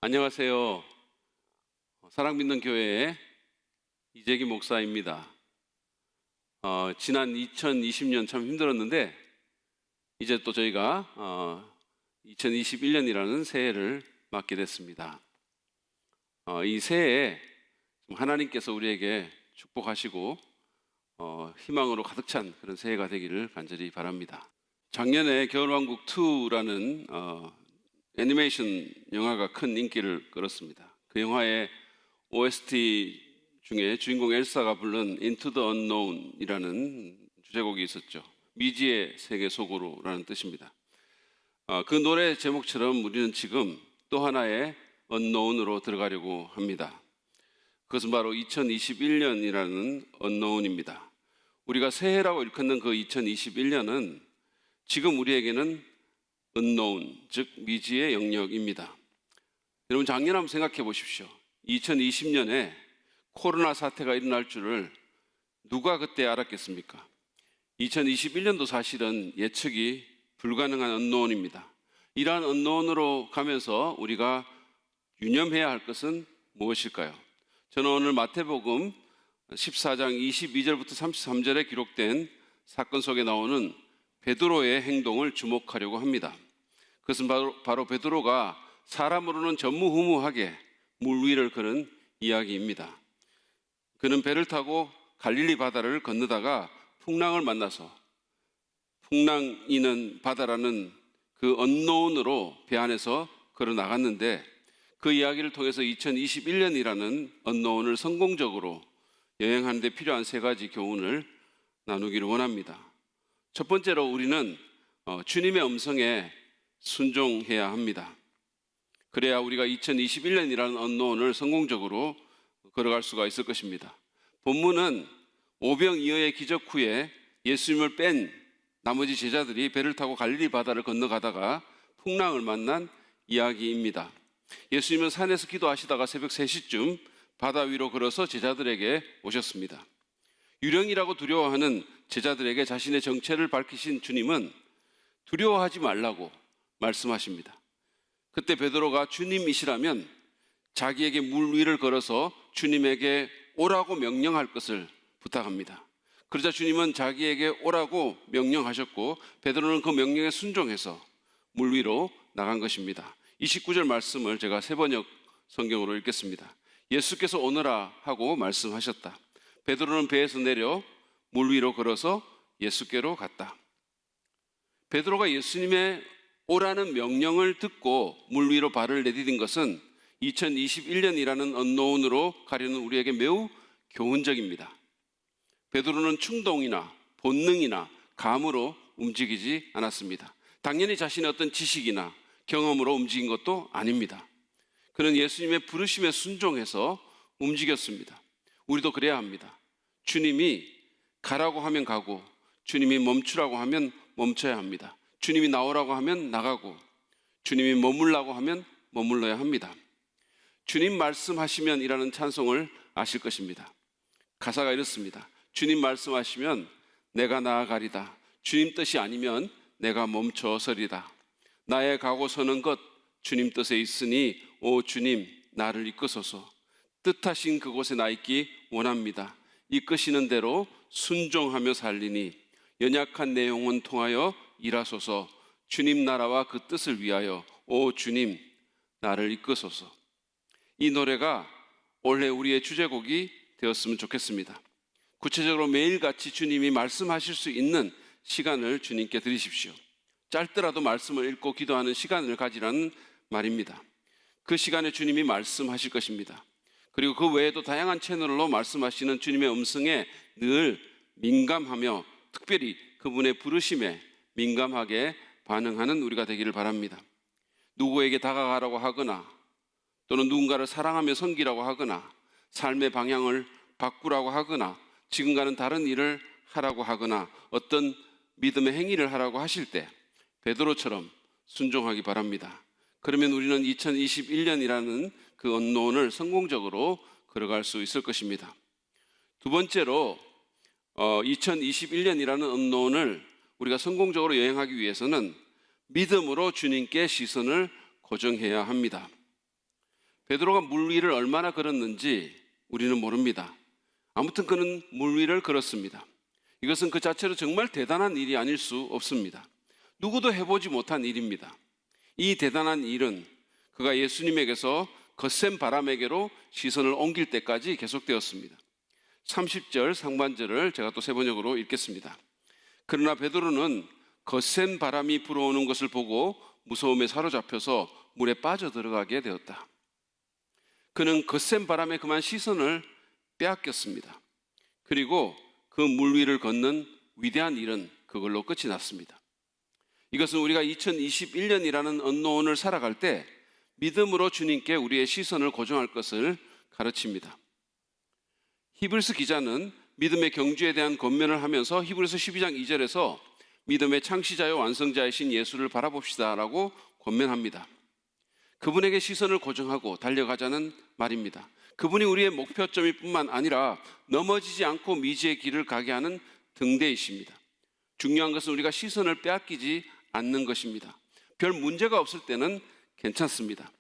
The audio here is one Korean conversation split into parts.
안녕하세요. 사랑믿는 교회의 이재기 목사입니다. 지난 2020년 참 힘들었는데 이제 또 저희가 2021년이라는 새해를 맞게 됐습니다. 이 새해에 하나님께서 우리에게 축복하시고 희망으로 가득 찬 그런 새해가 되기를 간절히 바랍니다. 작년에 겨울왕국 2라는 애니메이션 영화가 큰 인기를 끌었습니다. 그 영화의 OST 중에 주인공 엘사가 부른 Into the Unknown이라는 주제곡이 있었죠. 미지의 세계 속으로라는 뜻입니다. 그 노래 제목처럼 우리는 지금 또 하나의 unknown으로 들어가려고 합니다. 그것은 바로 2021년이라는 unknown입니다. 우리가 새해라고 일컫는 그 2021년은 지금 우리에게는 unknown, 즉 미지의 영역입니다. 여러분, 작년 한번 생각해 보십시오. 2020년에 코로나 사태가 일어날 줄을 누가 그때 알았겠습니까? 2021년도 사실은 예측이 불가능한 unknown입니다. 이러한 unknown으로 가면서 우리가 유념해야 할 것은 무엇일까요? 저는 오늘 마태복음 14장 22절부터 33절에 기록된 사건 속에 나오는 베드로의 행동을 주목하려고 합니다. 그것은 바로 베드로가 사람으로는 전무후무하게 물 위를 그는 이야기입니다. 그는 배를 타고 갈릴리 바다를 건너다가 풍랑을 만나서 풍랑이는 바다라는 그 언노운으로 배 안에서 걸어 나갔는데, 그 이야기를 통해서 2021년이라는 언노운을 성공적으로 여행하는 데 필요한 세 가지 교훈을 나누기를 원합니다. 첫 번째로 우리는 주님의 음성에 순종해야 합니다. 그래야 우리가 2021년이라는 언노운을 성공적으로 걸어갈 수가 있을 것입니다. 본문은 오병이어의 기적 후에 예수님을 뺀 나머지 제자들이 배를 타고 갈릴리 바다를 건너가다가 풍랑을 만난 이야기입니다. 예수님은 산에서 기도하시다가 새벽 3시쯤 바다 위로 걸어서 제자들에게 오셨습니다. 유령이라고 두려워하는 제자들에게 자신의 정체를 밝히신 주님은 두려워하지 말라고 말씀하십니다. 그때 베드로가 주님이시라면 자기에게 물 위를 걸어서 주님에게 오라고 명령할 것을 부탁합니다. 그러자 주님은 자기에게 오라고 명령하셨고 베드로는 그 명령에 순종해서 물 위로 나간 것입니다. 29절 말씀을 제가 세번역 성경으로 읽겠습니다. 예수께서 오너라 하고 말씀하셨다. 베드로는 배에서 내려 물 위로 걸어서 예수께로 갔다. 베드로가 예수님의 오라는 명령을 듣고 물 위로 발을 내디딘 것은 2021년이라는 언노운으로 가려는 우리에게 매우 교훈적입니다. 베드로는 충동이나 본능이나 감으로 움직이지 않았습니다. 당연히 자신의 어떤 지식이나 경험으로 움직인 것도 아닙니다. 그는 예수님의 부르심에 순종해서 움직였습니다. 우리도 그래야 합니다. 주님이 가라고 하면 가고, 주님이 멈추라고 하면 멈춰야 합니다. 주님이 나오라고 하면 나가고, 주님이 머물라고 하면 머물러야 합니다. 주님 말씀하시면 이라는 찬송을 아실 것입니다. 가사가 이렇습니다. 주님 말씀하시면 내가 나아가리다. 주님 뜻이 아니면 내가 멈춰서리다. 나의 가고 서는 것 주님 뜻에 있으니 오 주님 나를 이끄소서. 뜻하신 그곳에 나 있기 원합니다. 이끄시는 대로 순종하며 살리니 연약한 내 영혼 통하여 일하소서. 주님 나라와 그 뜻을 위하여 오 주님 나를 이끄소서. 이 노래가 올해 우리의 주제곡이 되었으면 좋겠습니다. 구체적으로 매일같이 주님이 말씀하실 수 있는 시간을 주님께 드리십시오. 짧더라도 말씀을 읽고 기도하는 시간을 가지라는 말입니다. 그 시간에 주님이 말씀하실 것입니다. 그리고 그 외에도 다양한 채널로 말씀하시는 주님의 음성에 늘 민감하며 특별히 그분의 부르심에 민감하게 반응하는 우리가 되기를 바랍니다. 누구에게 다가가라고 하거나 또는 누군가를 사랑하며 섬기라고 하거나 삶의 방향을 바꾸라고 하거나 지금과는 다른 일을 하라고 하거나 어떤 믿음의 행위를 하라고 하실 때 베드로처럼 순종하기 바랍니다. 그러면 우리는 2021년이라는 그 언노운을 성공적으로 걸어갈 수 있을 것입니다. 두 번째로 2021년이라는 언노운을 우리가 성공적으로 여행하기 위해서는 믿음으로 주님께 시선을 고정해야 합니다. 베드로가 물 위를 얼마나 걸었는지 우리는 모릅니다. 아무튼 그는 물 위를 걸었습니다. 이것은 그 자체로 정말 대단한 일이 아닐 수 없습니다. 누구도 해보지 못한 일입니다. 이 대단한 일은 그가 예수님에게서 거센 바람에게로 시선을 옮길 때까지 계속되었습니다. 30절 상반절을 제가 또 세 번역으로 읽겠습니다. 그러나 베드로는 거센 바람이 불어오는 것을 보고 무서움에 사로잡혀서 물에 빠져들어가게 되었다. 그는 거센 바람에 그만 시선을 빼앗겼습니다. 그리고 그 물 위를 걷는 위대한 일은 그걸로 끝이 났습니다. 이것은 우리가 2021년이라는 언노운을 살아갈 때 믿음으로 주님께 우리의 시선을 고정할 것을 가르칩니다. 히브리서 기자는 믿음의 경주에 대한 권면을 하면서 히브리서 12장 2절에서 믿음의 창시자요 완성자이신 예수를 바라봅시다 라고 권면합니다. 그분에게 시선을 고정하고 달려가자는 말입니다. 그분이 우리의 목표점일 뿐만 아니라 넘어지지 않고 미지의 길을 가게 하는 등대이십니다. 중요한 것은 우리가 시선을 빼앗기지 않는 것입니다. 별 문제가 없을 때는 괜찮습니다.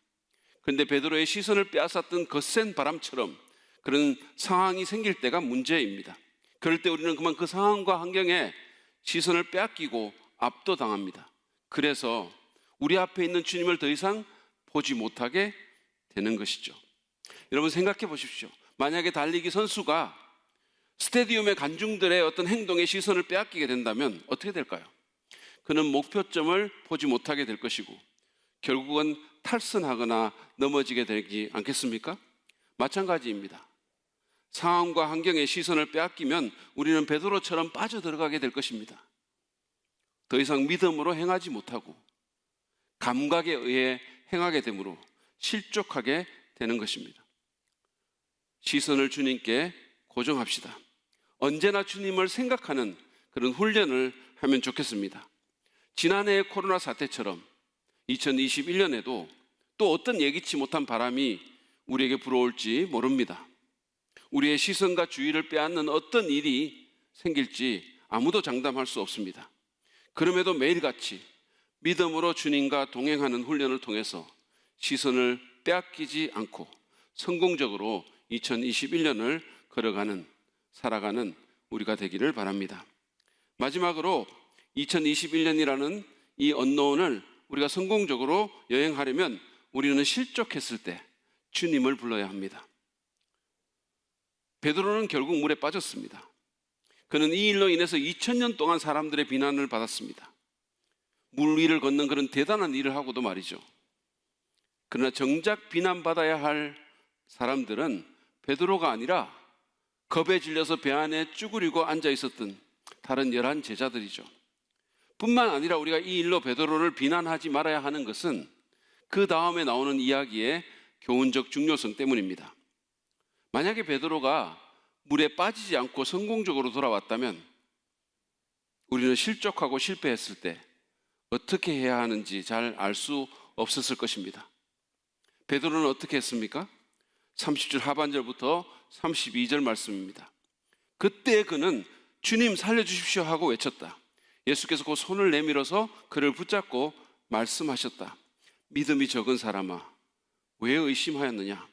그런데 베드로의 시선을 빼앗았던 거센 바람처럼 그런 상황이 생길 때가 문제입니다. 그럴 때 우리는 그만 그 상황과 환경에 시선을 빼앗기고 압도당합니다. 그래서 우리 앞에 있는 주님을 더 이상 보지 못하게 되는 것이죠. 여러분 생각해 보십시오. 만약에 달리기 선수가 스테디움의 관중들의 어떤 행동에 시선을 빼앗기게 된다면 어떻게 될까요? 그는 목표점을 보지 못하게 될 것이고 결국은 탈선하거나 넘어지게 되지 않겠습니까? 마찬가지입니다. 상황과 환경에 시선을 빼앗기면 우리는 베드로처럼 빠져들어가게 될 것입니다. 더 이상 믿음으로 행하지 못하고 감각에 의해 행하게 되므로 실족하게 되는 것입니다. 시선을 주님께 고정합시다. 언제나 주님을 생각하는 그런 훈련을 하면 좋겠습니다. 지난해의 코로나 사태처럼 2021년에도 또 어떤 예기치 못한 바람이 우리에게 불어올지 모릅니다. 우리의 시선과 주의를 빼앗는 어떤 일이 생길지 아무도 장담할 수 없습니다. 그럼에도 매일같이 믿음으로 주님과 동행하는 훈련을 통해서 시선을 빼앗기지 않고 성공적으로 2021년을 살아가는 우리가 되기를 바랍니다. 마지막으로 2021년이라는 이 언노운을 우리가 성공적으로 여행하려면 우리는 실족했을 때 주님을 불러야 합니다. 베드로는 결국 물에 빠졌습니다. 그는 이 일로 인해서 2000년 동안 사람들의 비난을 받았습니다. 물 위를 걷는 그런 대단한 일을 하고도 말이죠. 그러나 정작 비난받아야 할 사람들은 베드로가 아니라 겁에 질려서 배 안에 쭈그리고 앉아 있었던 다른 11 제자들이죠. 뿐만 아니라 우리가 이 일로 베드로를 비난하지 말아야 하는 것은 그 다음에 나오는 이야기의 교훈적 중요성 때문입니다. 만약에 베드로가 물에 빠지지 않고 성공적으로 돌아왔다면 우리는 실족하고 실패했을 때 어떻게 해야 하는지 잘 알 수 없었을 것입니다. 베드로는 어떻게 했습니까? 30절 하반절부터 32절 말씀입니다. 그때 그는 주님 살려주십시오 하고 외쳤다. 예수께서 그 손을 내밀어서 그를 붙잡고 말씀하셨다. 믿음이 적은 사람아, 왜 의심하였느냐?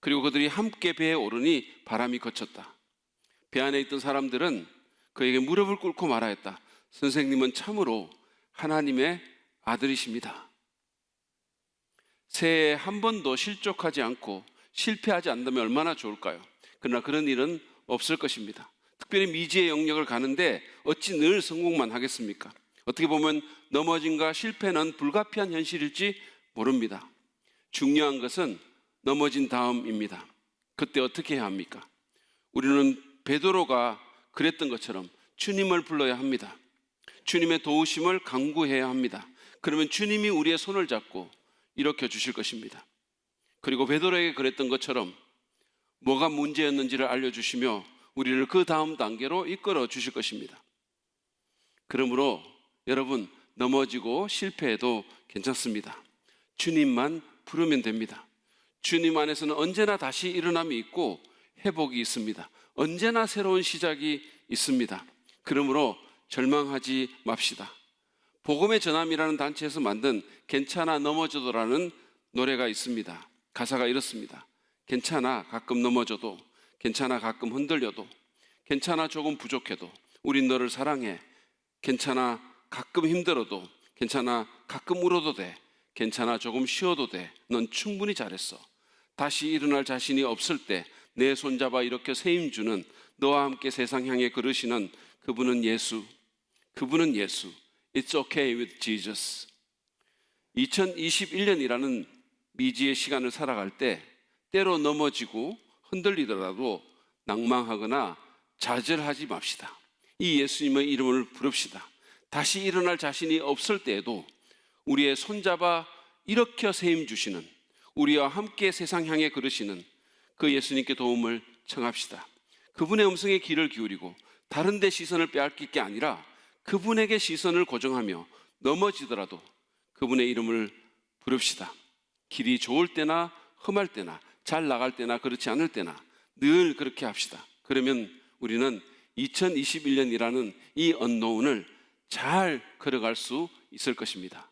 그리고 그들이 함께 배에 오르니 바람이 그쳤다. 배 안에 있던 사람들은 그에게 무릎을 꿇고 말하였다. 선생님은 참으로 하나님의 아들이십니다. 새해에 한 번도 실족하지 않고 실패하지 않는다면 얼마나 좋을까요? 그러나 그런 일은 없을 것입니다. 특별히 미지의 영역을 가는데 어찌 늘 성공만 하겠습니까? 어떻게 보면 넘어짐과 실패는 불가피한 현실일지 모릅니다. 중요한 것은 넘어진 다음입니다. 그때 어떻게 해야 합니까? 우리는 베드로가 그랬던 것처럼 주님을 불러야 합니다. 주님의 도우심을 간구해야 합니다. 그러면 주님이 우리의 손을 잡고 일으켜 주실 것입니다. 그리고 베드로에게 그랬던 것처럼 뭐가 문제였는지를 알려주시며 우리를 그 다음 단계로 이끌어 주실 것입니다. 그러므로 여러분, 넘어지고 실패해도 괜찮습니다. 주님만 부르면 됩니다. 주님 안에서는 언제나 다시 일어남이 있고 회복이 있습니다. 언제나 새로운 시작이 있습니다. 그러므로 절망하지 맙시다. 복음의 전함이라는 단체에서 만든 괜찮아 넘어져도라는 노래가 있습니다. 가사가 이렇습니다. 괜찮아, 가끔 넘어져도, 괜찮아, 가끔 흔들려도, 괜찮아, 조금 부족해도 우린 너를 사랑해. 괜찮아, 가끔 힘들어도, 괜찮아, 가끔 울어도 돼. 괜찮아, 조금 쉬어도 돼. 넌 충분히 잘했어. 다시 일어날 자신이 없을 때 내 손잡아 이렇게 세임 주는, 너와 함께 세상 향해 걸으시는 그분은 예수. 그분은 예수. It's okay with Jesus. 2021년이라는 미지의 시간을 살아갈 때 때로 넘어지고 흔들리더라도 낭망하거나 좌절하지 맙시다. 이 예수님의 이름을 부릅시다. 다시 일어날 자신이 없을 때에도 우리의 손잡아 일으켜 세임 주시는, 우리와 함께 세상 향해 걸으시는 그 예수님께 도움을 청합시다. 그분의 음성에 귀를 기울이고 다른 데 시선을 빼앗길 게 아니라 그분에게 시선을 고정하며 넘어지더라도 그분의 이름을 부릅시다. 길이 좋을 때나 험할 때나 잘 나갈 때나 그렇지 않을 때나 늘 그렇게 합시다. 그러면 우리는 2021년이라는 이 언노운을 잘 걸어갈 수 있을 것입니다.